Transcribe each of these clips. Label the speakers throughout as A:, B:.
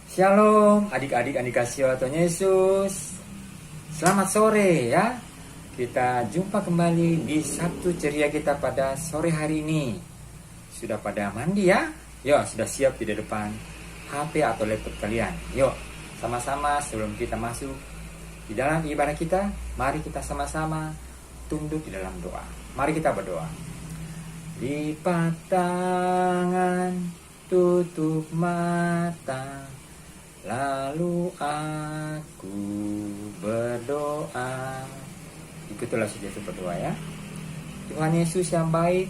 A: Shalom adik-adik yang dikasihi Tuhan Yesus. Selamat sore ya. Kita jumpa kembali di Sabtu ceria kita pada sore hari ini. Sudah pada mandi ya? Yuk, sudah siap di depan HP atau laptop kalian. Yuk, sama-sama sebelum kita masuk di dalam ibadah kita, mari kita sama-sama tunduk di dalam doa. Mari kita berdoa. Lipat tangan, tutup mata, lalu aku berdoa. Ikutilah saja itu berdoa ya. Tuhan Yesus yang baik,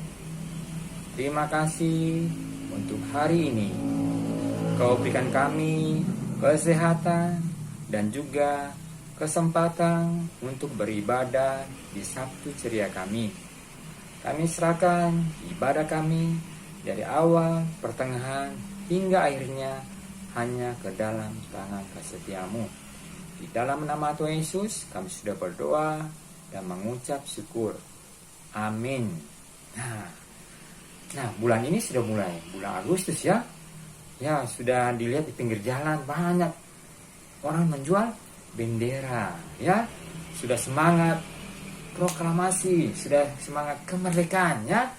A: terima kasih untuk hari ini. Kau berikan kami kesehatan dan juga kesempatan untuk beribadah di Sabtu ceria kami. Kami serahkan ibadah kami dari awal, pertengahan, hingga akhirnya hanya ke dalam tangan kasih-Mu. Di dalam nama Tuhan Yesus kami sudah berdoa dan mengucap syukur. Amin. Nah, bulan ini sudah mulai, bulan Agustus ya. Ya, sudah dilihat di pinggir jalan banyak orang menjual bendera ya. Sudah semangat proklamasi, sudah semangat kemerdekaan ya.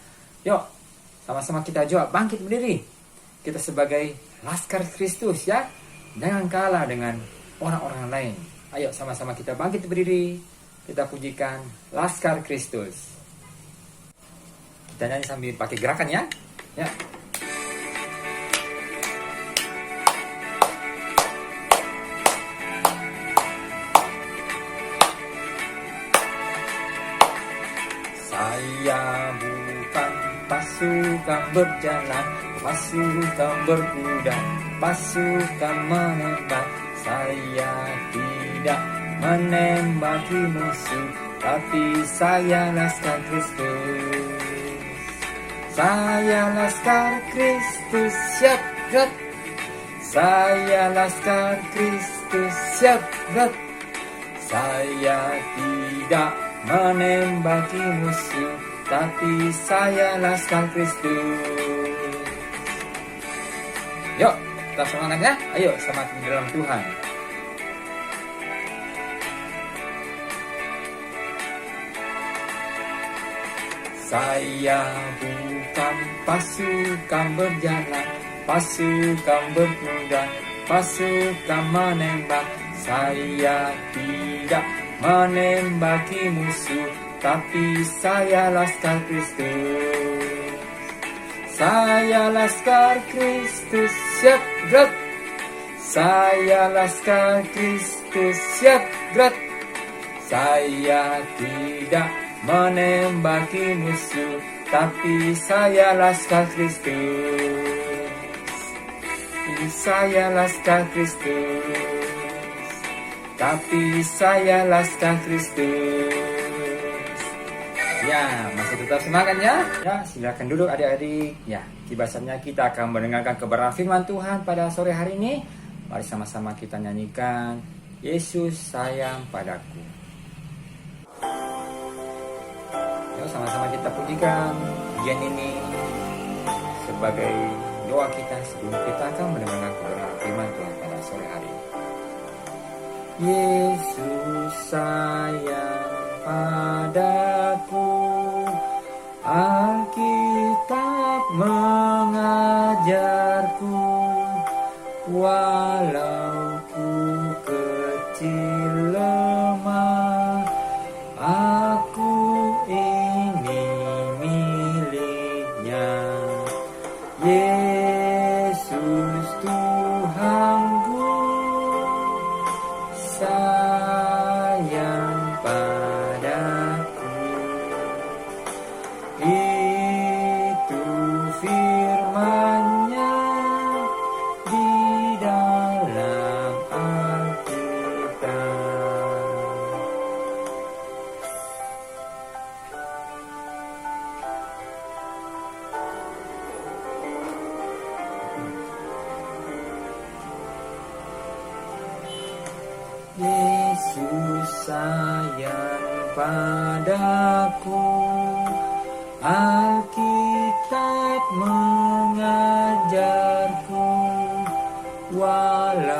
A: Yuk, sama-sama kita jawab, bangkit berdiri. Kita sebagai Laskar Kristus ya, jangan kalah dengan orang-orang lain. Ayo sama-sama kita bangkit berdiri, kita pujikan Laskar Kristus. Kita nyanyi sambil pakai gerakan ya. Ya. Saya bukan pasukan berjalan, pasukan berkuda, pasukan menembak. Saya tidak menembaki musuh, tapi saya Laskar Kristus. Saya Laskar Kristus, siap gerak. Saya Laskar Kristus, siap gerak. Saya tidak menembaki musuh, tapi saya Laskar Kristus. Yuk, kita semangat ya. Ayo, semangat di dalam Tuhan. Saya bukan pasukan berjalan, pasukan berkuda, pasukan menembak. Saya tidak menembaki musuh, tapi saya Laskar Kristus. Saya Laskar Kristus, siap gerak. Saya Laskar Kristus, siap gerak. Saya tidak menembaki musuh, tapi saya Laskar Kristus. Saya Laskar Kristus, tapi saya Laskar Kristus. Ya, masih tetap semangat ya. Ya, silakan duduk adik-adik. Ya, tiba saatnya kita akan mendengarkan kebenaran firman Tuhan pada sore hari ini. Mari sama-sama kita nyanyikan Yesus sayang padaku. Yuk, sama-sama kita pujikan pujian ini sebagai doa kita sebelum kita akan mendengarkan kebenaran firman Tuhan pada sore hari ini. Yesus sayang padaku, Alkitab mengajarku, walau ku kecil lemah, aku ini miliknya. Yesus Tuhanku sayang padaku. Itu firman-Nya di dalam Alkitab. Yesus sayang padaku, Alkitab mengajarku, walau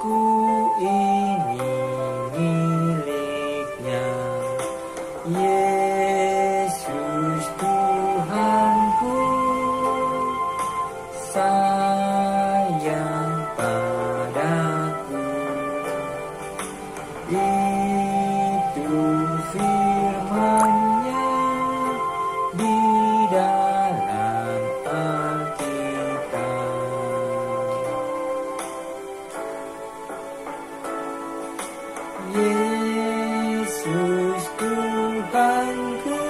A: Jiwaku ini miliknya, Yesus Tuhanku, sayang padaku. Itu firman-Nya di dalam Alkitab. Yesus Tuhanku,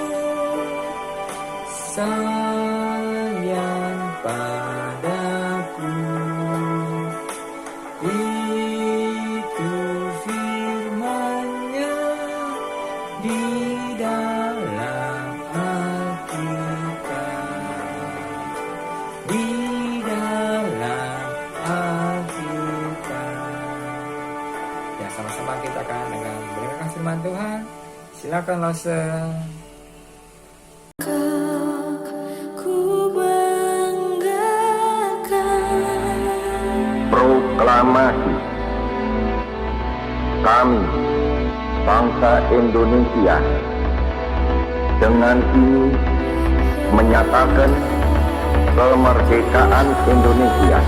A: sayang padaku. Itu firman-Nya di dalam Alkitab. Di dalam Alkitab. Ya, sama-sama kita akan mendengarkan firman Tuhan. Silakan Lose.
B: Proklamasi. Kami, bangsa Indonesia, dengan ini menyatakan kemerdekaan Indonesia.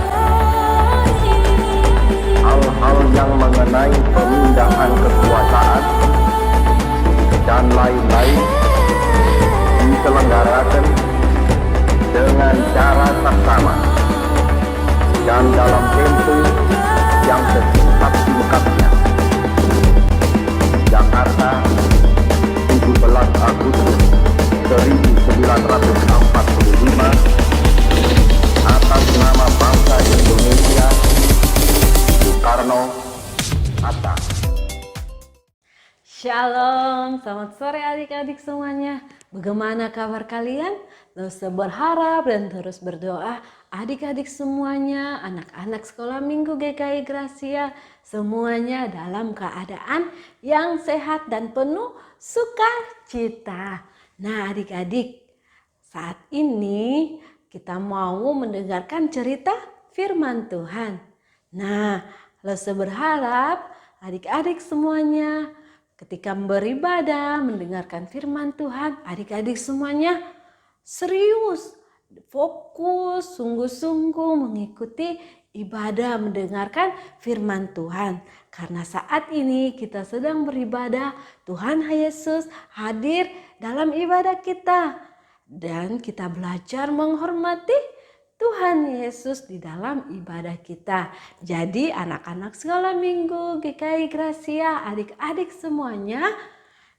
B: Hal-hal yang mengenai pemindahan kekuasaan dan lain-lain diselenggarakan dengan cara seksama dan dalam tempo yang sesingkat-singkatnya. Jakarta, 17 Agustus 1945, atas nama bangsa Indonesia, Soekarno Hatta.
C: Shalom, selamat sore adik-adik semuanya. Bagaimana kabar kalian? Lose berharap dan terus berdoa adik-adik semuanya, anak-anak sekolah minggu GKI Gracia, semuanya dalam keadaan yang sehat dan penuh sukacita. Nah adik-adik, saat ini kita mau mendengarkan cerita firman Tuhan. Nah, Lose berharap adik-adik semuanya ketika beribadah, mendengarkan firman Tuhan, adik-adik semuanya serius, fokus, sungguh-sungguh mengikuti ibadah, mendengarkan firman Tuhan. Karena saat ini kita sedang beribadah, Tuhan Yesus hadir dalam ibadah kita. Dan kita belajar menghormati Tuhan Yesus di dalam ibadah kita. Jadi anak-anak sekolah minggu GKI Gracia, adik-adik semuanya,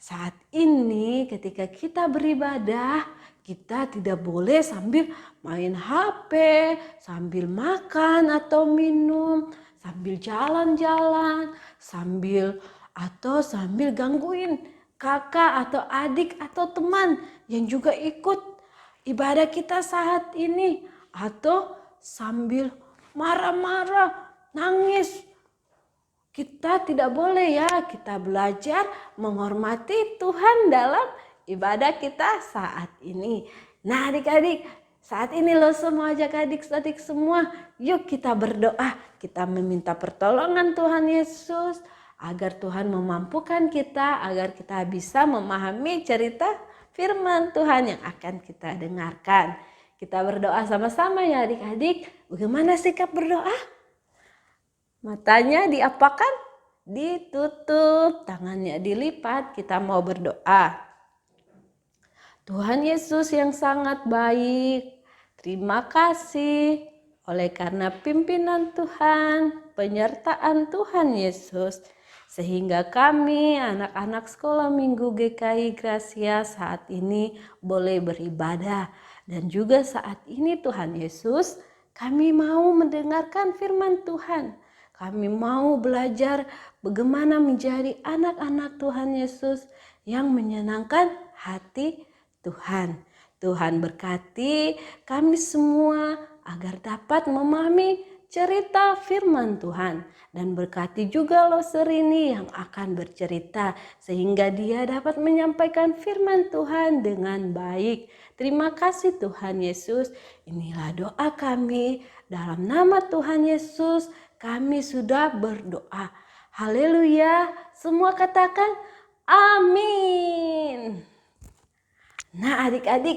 C: saat ini ketika kita beribadah, kita tidak boleh sambil main HP, sambil makan atau minum, sambil jalan-jalan, sambil gangguin kakak atau adik atau teman yang juga ikut ibadah kita saat ini. Atau sambil marah-marah, nangis. Kita tidak boleh ya, kita belajar menghormati Tuhan dalam ibadah kita saat ini. Nah adik-adik, saat ini lo semua ajak adik-adik semua, yuk kita berdoa. Kita meminta pertolongan Tuhan Yesus agar Tuhan memampukan kita, agar kita bisa memahami cerita firman Tuhan yang akan kita dengarkan. Kita berdoa sama-sama ya adik-adik. Bagaimana sikap berdoa? Matanya diapakan? Ditutup, tangannya dilipat. Kita mau berdoa. Tuhan Yesus yang sangat baik, terima kasih oleh karena pimpinan Tuhan, penyertaan Tuhan Yesus. Sehingga kami anak-anak sekolah minggu GKI Gracia saat ini boleh beribadah. Dan juga saat ini Tuhan Yesus, kami mau mendengarkan firman Tuhan. Kami mau belajar bagaimana menjadi anak-anak Tuhan Yesus yang menyenangkan hati Tuhan. Tuhan berkati kami semua agar dapat memahami cerita firman Tuhan. Dan berkati juga Loserini yang akan bercerita sehingga dia dapat menyampaikan firman Tuhan dengan baik. Terima kasih Tuhan Yesus. Inilah doa kami dalam nama Tuhan Yesus. kami sudah berdoa. Haleluya. Semua katakan amin. Nah adik-adik,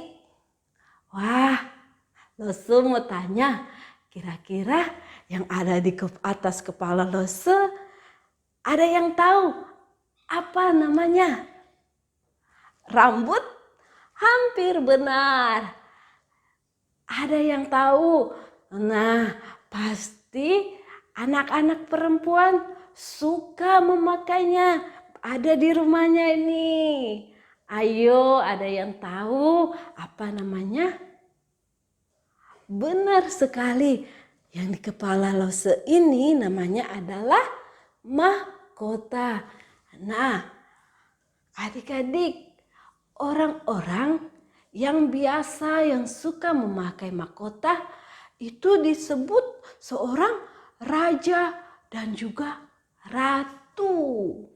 C: wah, Lose mau tanya, kira-kira yang ada di atas kepala Lose, ada yang tahu apa namanya? Rambut? Hampir benar. Ada yang tahu? Nah, pasti anak-anak perempuan suka memakainya. Ada di rumahnya ini. Ayo, ada yang tahu apa namanya? Benar sekali. Yang di kepala Lose ini namanya adalah mahkota. Nah, adik-adik, orang-orang yang biasa yang suka memakai mahkota itu disebut seorang raja dan juga ratu.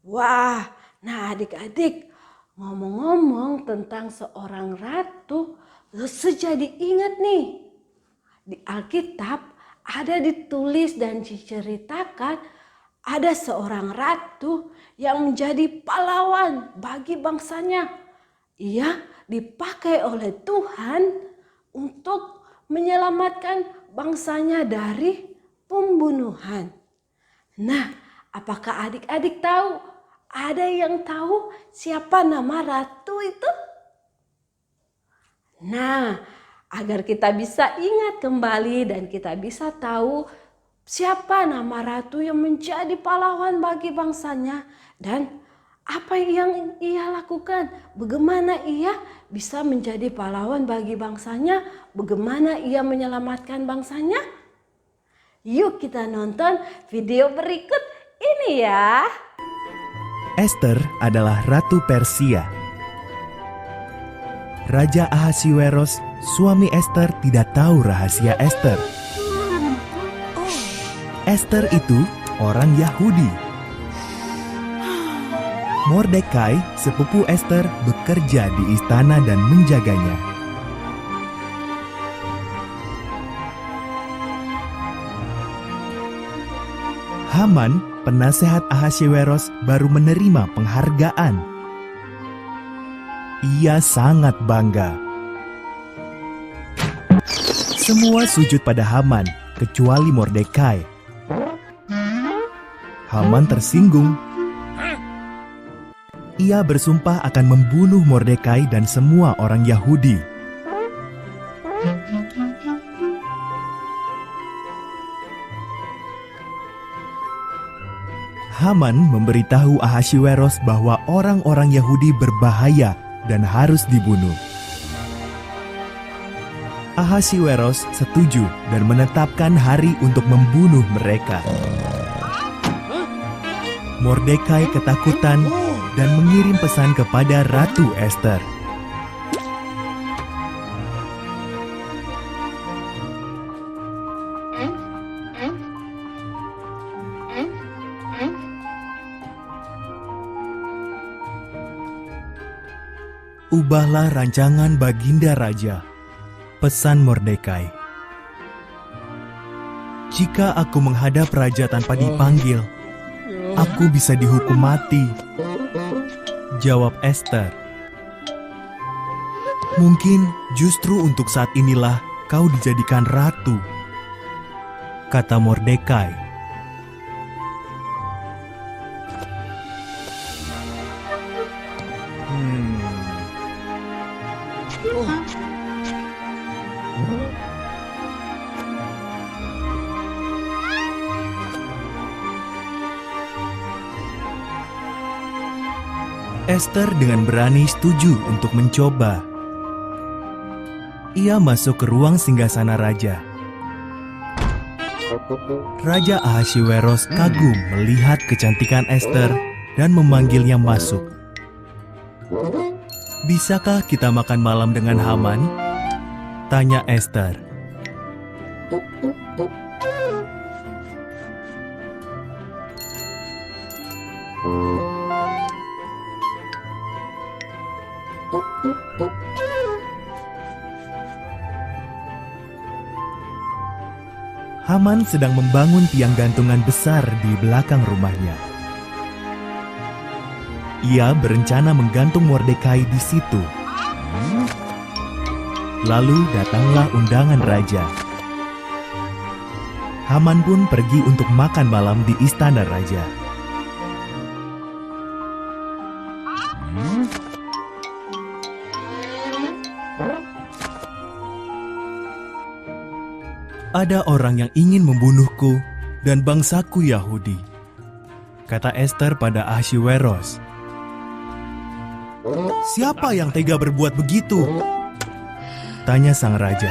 C: Wah, nah adik-adik, ngomong-ngomong tentang seorang ratu, Lose jadi ingat nih. Di Alkitab ada ditulis dan diceritakan ada seorang ratu yang menjadi pahlawan bagi bangsanya. Ia dipakai oleh Tuhan untuk menyelamatkan bangsanya dari pembunuhan. Nah, apakah adik-adik tahu? Ada yang tahu siapa nama ratu itu? Nah, agar kita bisa ingat kembali dan kita bisa tahu siapa nama ratu yang menjadi pahlawan bagi bangsanya dan apa yang ia lakukan, bagaimana ia bisa menjadi pahlawan bagi bangsanya, bagaimana ia menyelamatkan bangsanya. Yuk kita nonton video berikut ini ya.
D: Ester adalah ratu Persia. Raja Ahasiweros, suami Ester, tidak tahu rahasia Ester. Ester itu orang Yahudi. Mordekai, sepupu Ester, bekerja di istana dan menjaganya. Haman, penasehat Ahasiweros, baru menerima penghargaan. Ia sangat bangga. Semua sujud pada Haman, kecuali Mordekai. Haman tersinggung. Ia bersumpah akan membunuh Mordekai dan semua orang Yahudi. Haman memberitahu Ahasiweros bahwa orang-orang Yahudi berbahaya dan harus dibunuh. Ahasiweros setuju dan menetapkan hari untuk membunuh mereka. Mordekai ketakutan dan mengirim pesan kepada Ratu Ester. Ubahlah rancangan Baginda Raja. Pesan Mordekai. Jika aku menghadap raja tanpa dipanggil, aku bisa dihukum mati. Jawab Ester. Mungkin justru untuk saat inilah kau dijadikan ratu, kata Mordekai. Ester dengan berani setuju untuk mencoba. Ia masuk ke ruang singgasana raja. Raja Ahasiweros kagum melihat kecantikan Ester dan memanggilnya masuk. Bisakah kita makan malam dengan Haman? Tanya Ester. Haman sedang membangun tiang gantungan besar di belakang rumahnya. Ia berencana menggantung Mordekai di situ. Lalu datanglah undangan raja. Haman pun pergi untuk makan malam di istana raja. Ada orang yang ingin membunuhku dan bangsaku Yahudi, kata Ester pada Ahasweros. Siapa yang tega berbuat begitu? Tanya sang raja.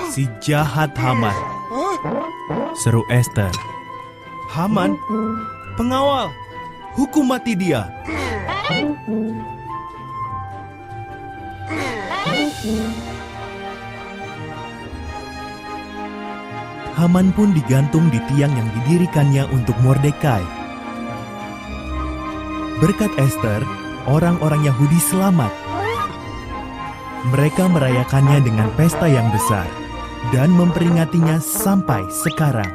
D: Si jahat Haman, seru Ester. Haman, pengawal, hukum mati dia. Haman pun digantung di tiang yang didirikannya untuk Mordekai. Berkat Ester, orang-orang Yahudi selamat. Mereka merayakannya dengan pesta yang besar dan memperingatinya sampai sekarang.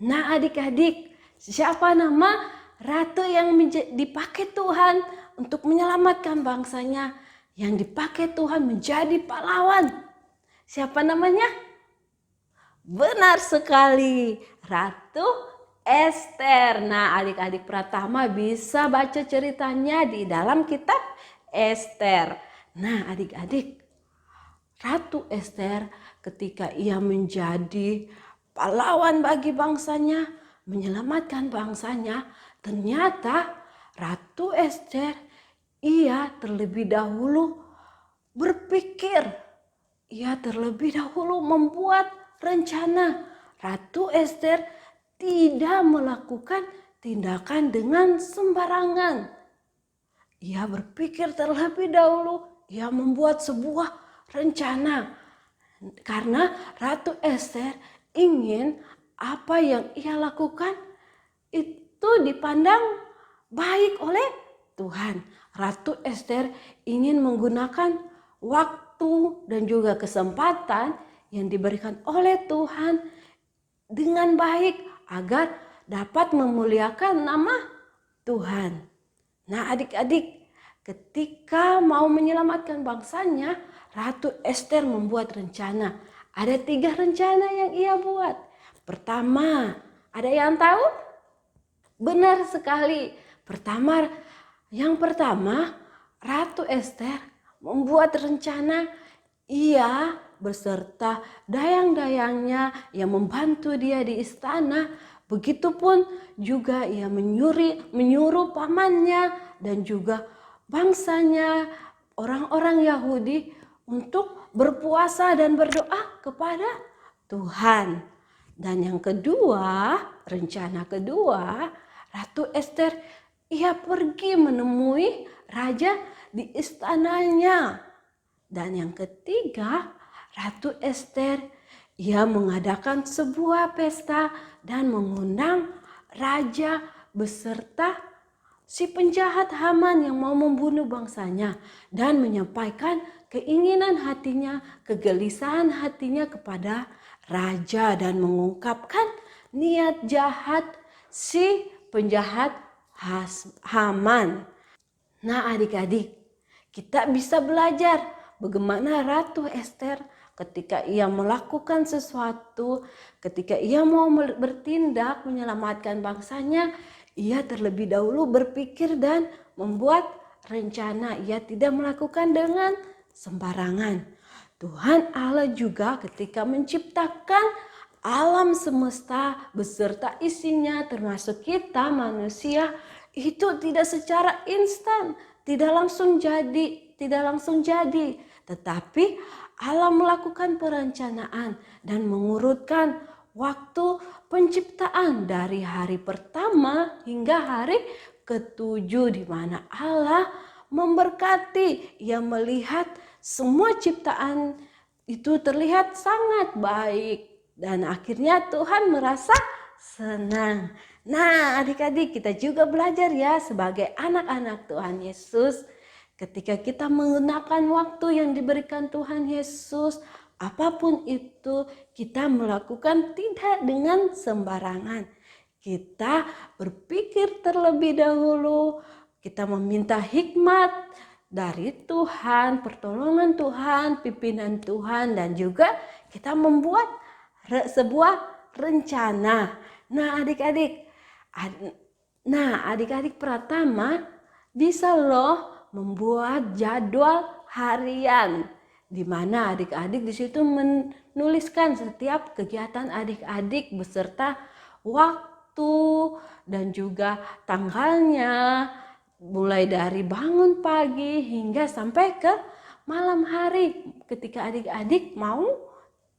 C: Nah adik-adik, siapa nama ratu yang dipakai Tuhan untuk menyelamatkan bangsanya, yang dipakai Tuhan menjadi pahlawan? Siapa namanya? Benar sekali, Ratu Ester. Nah adik-adik Pratama bisa baca ceritanya di dalam kitab Ester. Nah adik-adik, Ratu Ester ketika ia menjadi pahlawan bagi bangsanya, menyelamatkan bangsanya, ternyata Ratu Ester ia terlebih dahulu berpikir, ia terlebih dahulu membuat rencana. Ratu Ester tidak melakukan tindakan dengan sembarangan. Ia berpikir terlebih dahulu, ia membuat sebuah rencana. Karena Ratu Ester ingin apa yang ia lakukan itu dipandang baik oleh Tuhan. Ratu Ester ingin menggunakan waktu dan juga kesempatan yang diberikan oleh Tuhan dengan baik agar dapat memuliakan nama Tuhan. Nah adik-adik, ketika mau menyelamatkan bangsanya, Ratu Ester membuat rencana. Ada 3 rencana yang ia buat. Pertama, ada yang tahu? Benar sekali. Yang pertama, Ratu Ester membuat rencana. Ia beserta dayang-dayangnya yang membantu dia di istana. Begitupun juga ia menyuruh pamannya dan juga bangsanya, orang-orang Yahudi, untuk berpuasa dan berdoa kepada Tuhan. Dan yang kedua, rencana kedua, Ratu Ester ia pergi menemui raja di istananya. Dan yang ketiga, Ratu Ester ia mengadakan sebuah pesta dan mengundang raja beserta si penjahat Haman yang mau membunuh bangsanya dan menyampaikan keinginan hatinya, kegelisahan hatinya kepada raja dan mengungkapkan niat jahat si penjahat Haman. Nah adik-adik, kita bisa belajar bagaimana Ratu Ester ketika ia melakukan sesuatu, ketika ia mau bertindak menyelamatkan bangsanya, ia terlebih dahulu berpikir dan membuat rencana. Ia tidak melakukan dengan sembarangan. Tuhan Allah juga ketika menciptakan alam semesta beserta isinya termasuk kita manusia, itu tidak secara instan, tidak langsung jadi, tetapi Allah melakukan perencanaan dan mengurutkan waktu penciptaan dari hari pertama hingga hari ke-7, di mana Allah memberkati. Ia melihat semua ciptaan itu terlihat sangat baik dan akhirnya Tuhan merasa senang. Nah adik-adik, kita juga belajar ya sebagai anak-anak Tuhan Yesus. Ketika kita menggunakan waktu yang diberikan Tuhan Yesus, apapun itu kita melakukan tidak dengan sembarangan. Kita berpikir terlebih dahulu, kita meminta hikmat dari Tuhan, pertolongan Tuhan, pimpinan Tuhan, dan juga kita membuat sebuah rencana. Nah adik-adik Pratama bisa loh membuat jadwal harian, di mana adik-adik di situ menuliskan setiap kegiatan adik-adik beserta waktu dan juga tanggalnya, mulai dari bangun pagi hingga sampai ke malam hari ketika adik-adik mau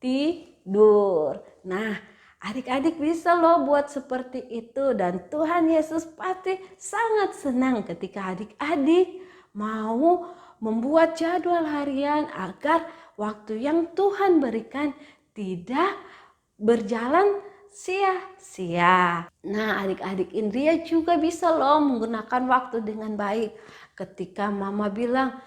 C: tidur. Nah, adik-adik bisa loh buat seperti itu, dan Tuhan Yesus pasti sangat senang ketika adik-adik mau membuat jadwal harian agar waktu yang Tuhan berikan tidak berjalan sia-sia. Nah, adik-adik Indria juga bisa loh menggunakan waktu dengan baik. Ketika mama bilang,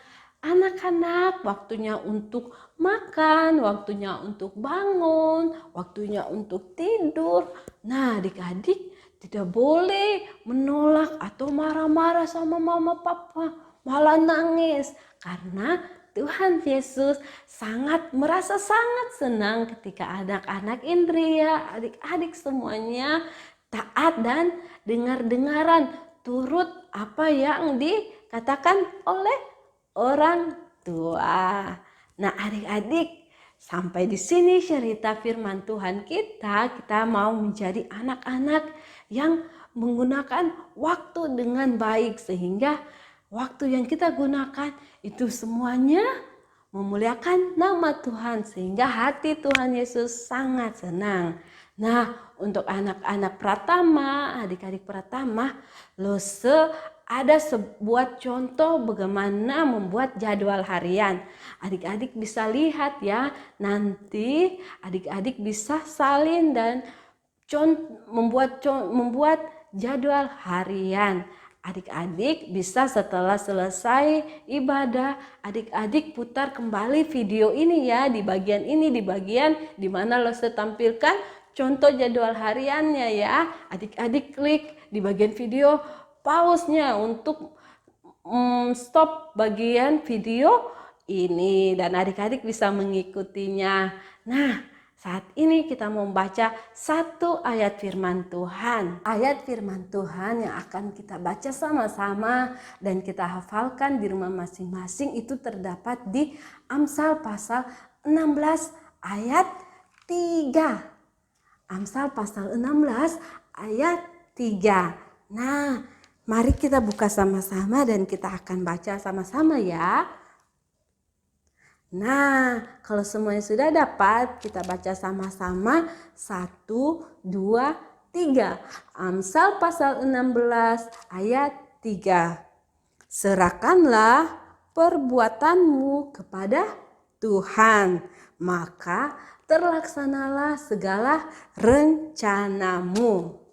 C: anak-anak waktunya untuk makan, waktunya untuk bangun, waktunya untuk tidur. Nah, adik-adik tidak boleh menolak atau marah-marah sama mama papa, malah nangis. Karena Tuhan Yesus merasa sangat senang ketika anak-anak Indria, adik-adik semuanya taat dan dengar-dengaran turut apa yang dikatakan oleh orang tua. Nah, adik-adik, sampai di sini cerita firman Tuhan kita mau menjadi anak-anak yang menggunakan waktu dengan baik, sehingga waktu yang kita gunakan itu semuanya memuliakan nama Tuhan, sehingga hati Tuhan Yesus sangat senang. Nah, untuk anak-anak Pratama, adik-adik Pratama, ada sebuah contoh bagaimana membuat jadwal harian. Adik-adik bisa lihat ya, nanti adik-adik bisa salin dan membuat jadwal harian. Adik-adik bisa setelah selesai ibadah, adik-adik putar kembali video ini ya, di bagian ini, di bagian dimana Lose tampilkan contoh jadwal hariannya ya. Adik-adik klik di bagian video, pause-nya untuk stop bagian video ini, dan adik-adik bisa mengikutinya. Nah, saat ini kita mau membaca satu ayat firman Tuhan. Ayat firman Tuhan yang akan kita baca sama-sama dan kita hafalkan di rumah masing-masing itu terdapat di Amsal pasal 16 ayat 3. Amsal pasal 16 ayat 3. Nah, mari kita buka sama-sama dan kita akan baca sama-sama ya. Nah, kalau semuanya sudah dapat, kita baca sama-sama 1, 2, 3. Amsal pasal 16 ayat 3. Serahkanlah perbuatanmu kepada Tuhan, maka terlaksanalah segala rencanamu.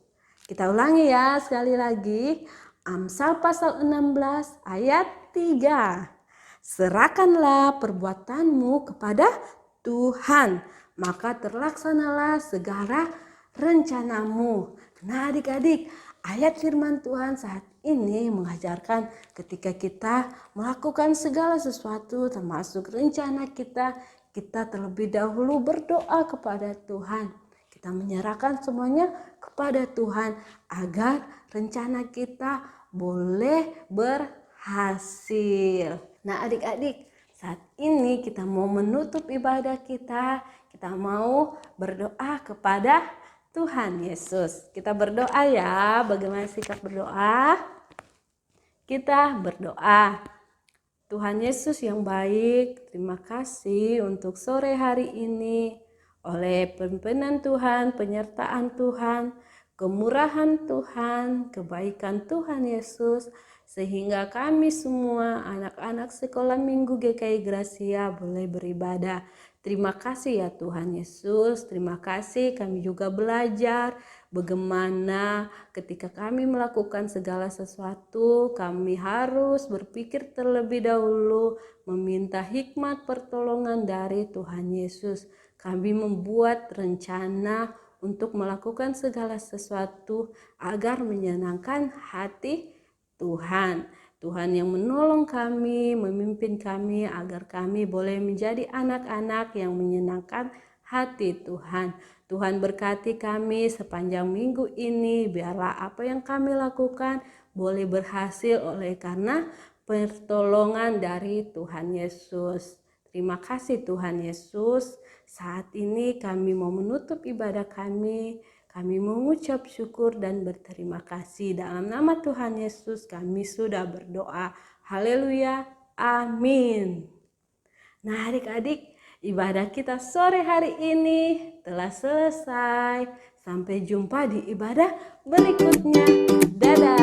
C: Kita ulangi ya sekali lagi. Amsal pasal 16 ayat 3. Serahkanlah perbuatanmu kepada Tuhan, maka terlaksanalah segala rencanamu. Nah, adik-adik, ayat firman Tuhan saat ini mengajarkan ketika kita melakukan segala sesuatu termasuk rencana kita terlebih dahulu berdoa kepada Tuhan. Kita menyerahkan semuanya kepada Tuhan agar rencana kita boleh berhasil. Nah, adik-adik, saat ini kita mau menutup ibadah kita mau berdoa kepada Tuhan Yesus. Kita berdoa ya. Bagaimana sikap berdoa? Kita berdoa. Tuhan Yesus yang baik, terima kasih untuk sore hari ini. Oleh pimpinan Tuhan, penyertaan Tuhan, kemurahan Tuhan, kebaikan Tuhan Yesus, sehingga kami semua anak-anak sekolah minggu GKI Gracia boleh beribadah. Terima kasih ya Tuhan Yesus, terima kasih kami juga belajar Bagaimana ketika kami melakukan segala sesuatu, kami harus berpikir terlebih dahulu meminta hikmat pertolongan dari Tuhan Yesus. Kami membuat rencana untuk melakukan segala sesuatu agar menyenangkan hati Tuhan. Tuhan yang menolong kami, memimpin kami agar kami boleh menjadi anak-anak yang menyenangkan hati Tuhan. Tuhan berkati kami sepanjang minggu ini, biarlah apa yang kami lakukan boleh berhasil oleh karena pertolongan dari Tuhan Yesus. Terima kasih Tuhan Yesus. Saat ini kami mau menutup ibadah kami. Kami mengucap syukur dan berterima kasih. Dalam nama Tuhan Yesus kami sudah berdoa. Haleluya. Amin. Nah adik-adik, ibadah kita sore hari ini telah selesai. Sampai jumpa di ibadah berikutnya. Dadah.